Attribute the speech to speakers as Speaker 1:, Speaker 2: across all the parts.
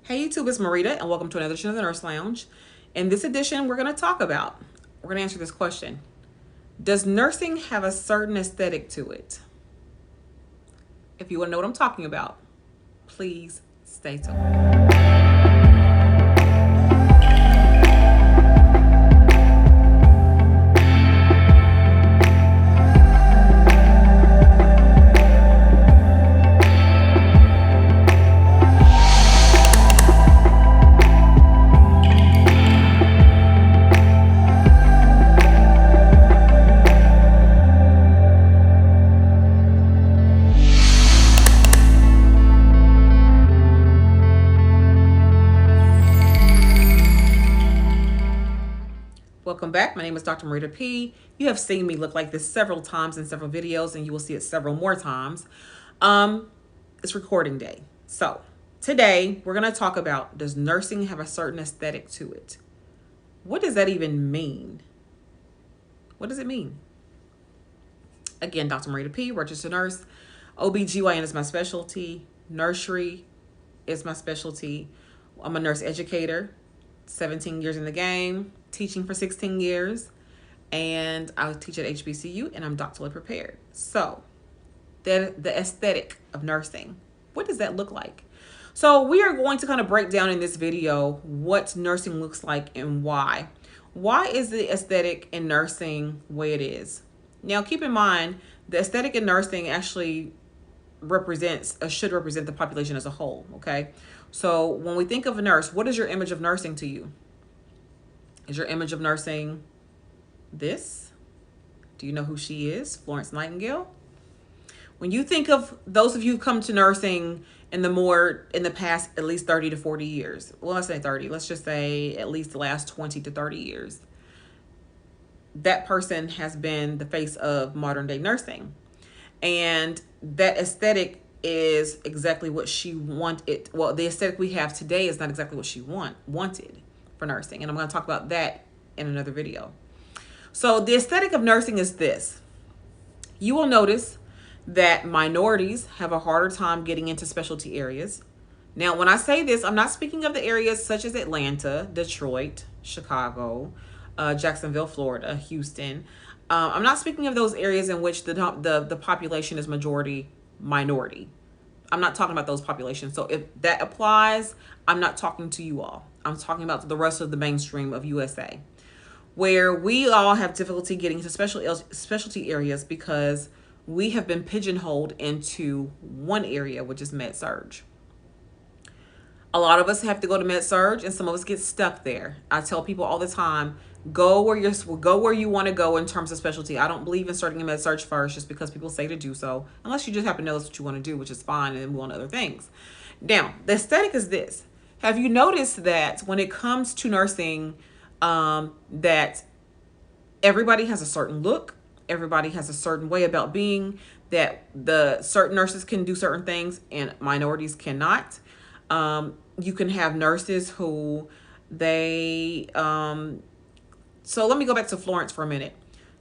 Speaker 1: Hey YouTube, it's Marita, and welcome to another edition of the Nurse Lounge. In this edition, we're going to answer this question. Does nursing have a certain aesthetic to it? If you want to know what I'm talking about, please stay tuned. Welcome back. My name is Dr. Marita P. You have seen me look like this several times in several videos, and you will see it several more times. It's recording day. So today we're going to talk about, does nursing have a certain aesthetic to it? What does that even mean? What does it mean? Again, Dr. Marita P., registered nurse. OBGYN is my specialty. Nursery is my specialty. I'm a nurse educator, 17 years in the game, teaching for 16 years, and I teach at HBCU, and I'm doctorally prepared. So the aesthetic of nursing, what does that look like? So we are going to kind of break down in this video what nursing looks like and why. Why is the aesthetic in nursing the way it is? Now, keep in mind, the aesthetic in nursing actually should represent the population as a whole, okay? So when we think of a nurse, what is your image of nursing to you? Is your image of nursing this? Do you know who she is? Florence Nightingale? When you think of those of you who come to nursing in the past at least 30 to 40 years, well, let's say 30, let's just say at least the last 20 to 30 years, that person has been the face of modern day nursing. And that aesthetic is exactly what she wanted. Well, the aesthetic we have today is not exactly what she wanted for nursing. And I'm going to talk about that in another video. So the aesthetic of nursing is this. You will notice that minorities have a harder time getting into specialty areas. Now, when I say this, I'm not speaking of the areas such as Atlanta, Detroit, Chicago, Jacksonville, Florida, Houston. I'm not speaking of those areas in which the population is majority minority. I'm not talking about those populations. So if that applies, I'm not talking to you all. I'm talking about the rest of the mainstream of USA, where we all have difficulty getting to specialty areas because we have been pigeonholed into one area, which is med surg. A lot of us have to go to med surg, and some of us get stuck there. I tell people all the time, go where you want to go in terms of specialty. I don't believe in starting in med surg first just because people say to do so, unless you just happen to know that's what you want to do, which is fine, and then move on to other things. Now, the aesthetic is this. Have you noticed that when it comes to nursing, that everybody has a certain look, everybody has a certain way about being, that the certain nurses can do certain things and minorities cannot? You can have nurses who so let me go back to Florence for a minute.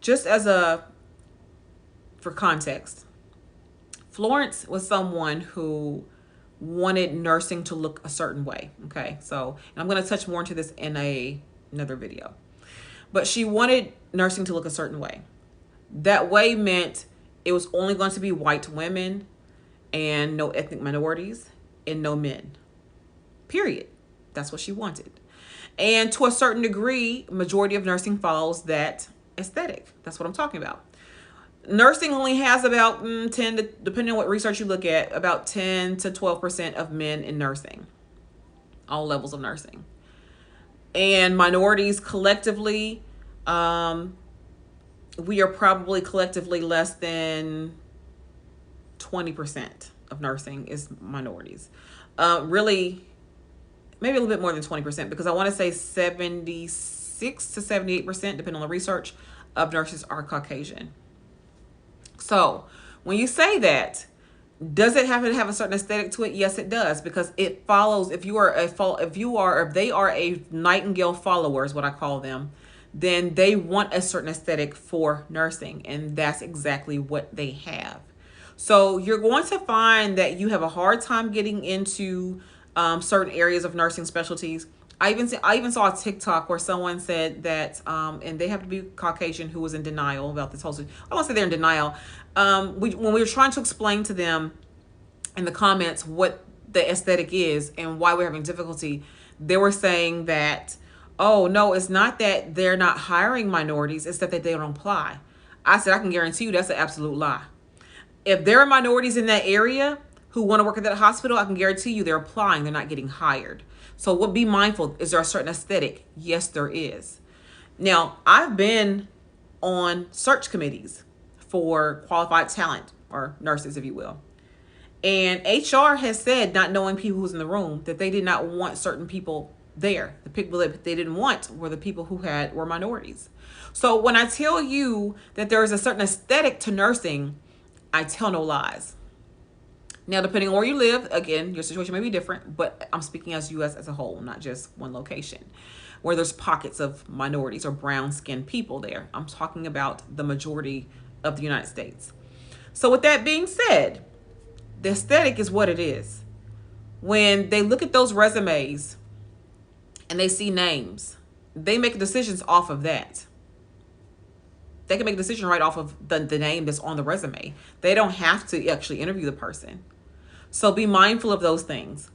Speaker 1: Just for context, Florence was someone who wanted nursing to look a certain way. Okay, so and I'm going to touch more into this in another video. But she wanted nursing to look a certain way. That way meant it was only going to be white women and no ethnic minorities and no men. Period. That's what she wanted. And to a certain degree, majority of nursing follows that aesthetic. That's what I'm talking about. Nursing only has about depending on what research you look at, about 10 to 12% of men in nursing, all levels of nursing. And minorities collectively, we are probably collectively less than 20% of nursing is minorities. Really, maybe a little bit more than 20%, because I want to say 76 to 78%, depending on the research, of nurses are Caucasian. So when you say that, does it have to have a certain aesthetic to it? Yes, it does, because it follows. If they are a Nightingale follower, is what I call them, then they want a certain aesthetic for nursing, and that's exactly what they have. So you're going to find that you have a hard time getting into certain areas of nursing specialties. I even saw a TikTok where someone said that, and they have to be Caucasian, who was in denial about this whole thing. I don't want to say they're in denial. When we were trying to explain to them in the comments what the aesthetic is and why we're having difficulty, they were saying that, oh no, it's not that they're not hiring minorities, it's that they don't apply. I said, I can guarantee you that's an absolute lie. If there are minorities in that area who want to work at that hospital, I can guarantee you they're applying, they're not getting hired. So what, be mindful, is there a certain aesthetic? Yes, there is. Now, I've been on search committees for qualified talent, or nurses, if you will. And HR has said, not knowing people who's in the room, that they did not want certain people there. The people that they didn't want were the people who were minorities. So when I tell you that there is a certain aesthetic to nursing, I tell no lies. Now, depending on where you live, again, your situation may be different, but I'm speaking as U.S. as a whole, not just one location, where there's pockets of minorities or brown-skinned people there. I'm talking about the majority of the United States. So with that being said, the aesthetic is what it is. When they look at those resumes and they see names, they make decisions off of that. They can make a decision right off of the name that's on the resume. They don't have to actually interview the person. So be mindful of those things.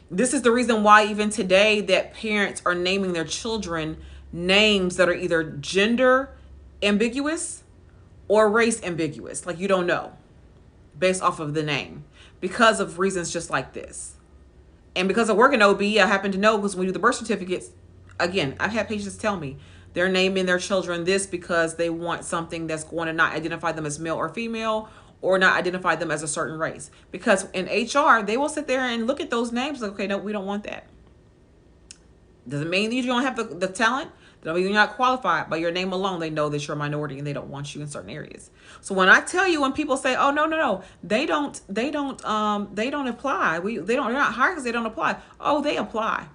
Speaker 1: This is the reason why even today that parents are naming their children names that are either gender ambiguous or race ambiguous. Like, you don't know based off of the name, because of reasons just like this. And because I work in OB, I happen to know, because when we do the birth certificates, again, I've had patients tell me they're naming their children this because they want something that's going to not identify them as male or female, or not identify them as a certain race. Because in HR, they will sit there and look at those names like, okay, no, we don't want that. Doesn't mean that you don't have the talent. Doesn't mean you're not qualified. By your name alone, they know that you're a minority and they don't want you in certain areas. So when I tell you, when people say, oh, no, they don't apply. They're not hired because they don't apply. Oh, they apply.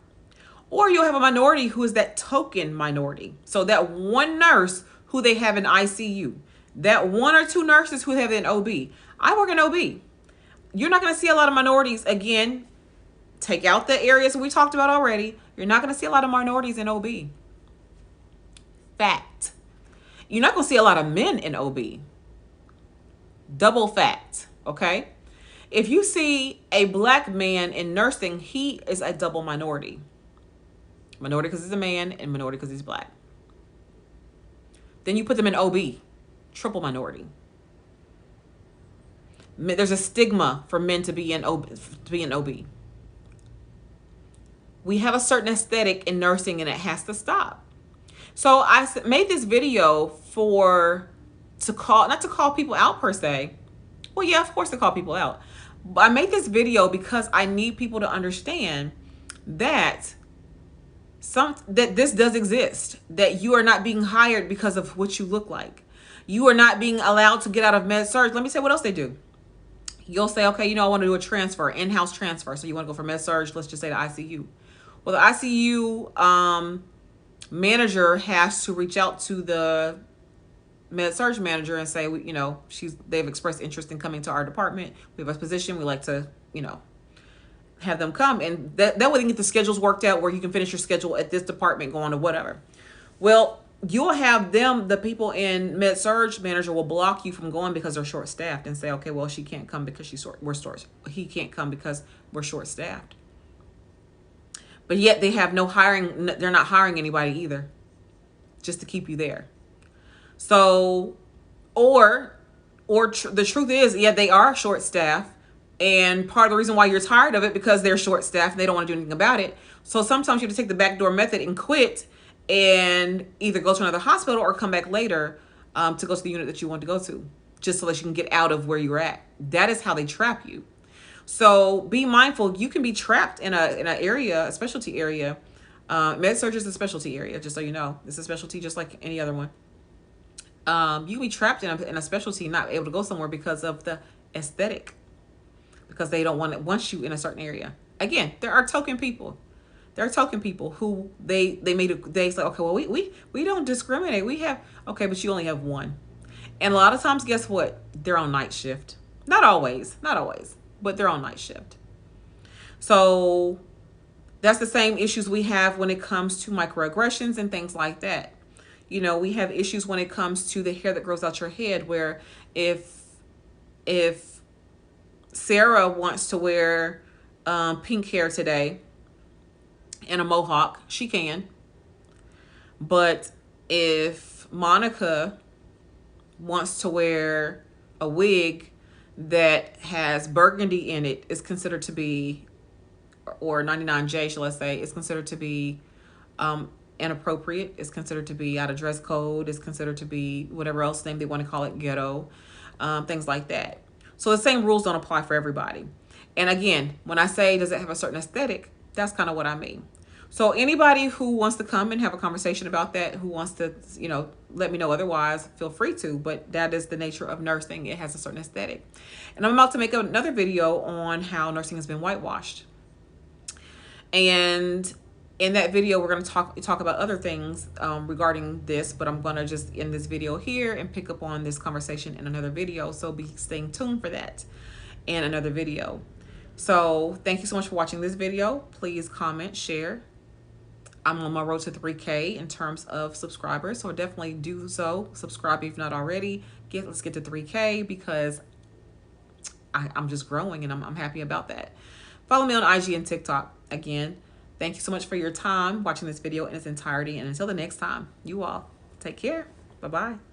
Speaker 1: Or you'll have a minority who is that token minority. So that one nurse who they have in ICU, that one or two nurses who have in OB. I work in OB. You're not going to see a lot of minorities. Again, take out the areas we talked about already. You're not going to see a lot of minorities in OB. Fact. You're not going to see a lot of men in OB. Double fact. Okay? If you see a black man in nursing, he is a double minority. Minority because he's a man, and minority because he's black. Then you put them in OB. Triple minority. There's a stigma for men to be in OB. We have a certain aesthetic in nursing, and it has to stop. So I made this video not to call people out per se. Well, yeah, of course to call people out. But I made this video because I need people to understand that this does exist, that you are not being hired because of what you look like. You are not being allowed to get out of med surg. Let me say what else they do. You'll say, okay, I want to do a transfer, in-house transfer. So you want to go from med surg, let's just say to ICU. Well, the ICU manager has to reach out to the med surg manager and say, they've expressed interest in coming to our department. We have a position. We like to, have them come. And that way they can get the schedules worked out where you can finish your schedule at this department, going to whatever. Well, you'll have the people in med surg manager will block you from going because they're short staffed, and say, okay, well, she can't come because he can't come because we're short staffed. But yet they have no hiring. They're not hiring anybody either, just to keep you there. So, the truth is, yeah, they are short staffed. And part of the reason why you're tired of it, because they're short staffed and they don't want to do anything about it. So sometimes you have to take the backdoor method and quit, and either go to another hospital or come back later to go to the unit that you want to go to, just so that you can get out of where you're at. That is how they trap you. So be mindful. You can be trapped in an area, a specialty area. Med surg is a specialty area, just so you know. It's a specialty just like any other one. You can be trapped in a specialty, not able to go somewhere because of the aesthetic, because they don't want you in a certain area. Again, there are token people. There are token people who they say, okay, well, we don't discriminate. We have, okay, but you only have one. And a lot of times, guess what? They're on night shift. Not always, but they're on night shift. So That's the same issues we have when it comes to microaggressions and things like that. You know, we have issues when it comes to the hair that grows out your head, where if Sarah wants to wear pink hair today and a mohawk, she can. But if Monica wants to wear a wig that has burgundy in it, is considered to be, or 99J, shall I say, is considered to be inappropriate. It's considered to be out of dress code. It's considered to be whatever else name they want to call it, ghetto, things like that. So the same rules don't apply for everybody. And again, when I say does it have a certain aesthetic, that's kind of what I mean. So anybody who wants to come and have a conversation about that, who wants to, you know, let me know otherwise, feel free to. But that is the nature of nursing. It has a certain aesthetic. And I'm about to make another video on how nursing has been whitewashed. And in that video, we're going to talk about other things regarding this, but I'm going to just end this video here and pick up on this conversation in another video. So be staying tuned for that in another video. So thank you so much for watching this video. Please comment, share. I'm on my road to 3K in terms of subscribers, so definitely do so. Subscribe if not already. Let's get to 3K, because I'm just growing, and I'm happy about that. Follow me on IG and TikTok. Again, thank you so much for your time watching this video in its entirety. And until the next time, you all take care. Bye-bye.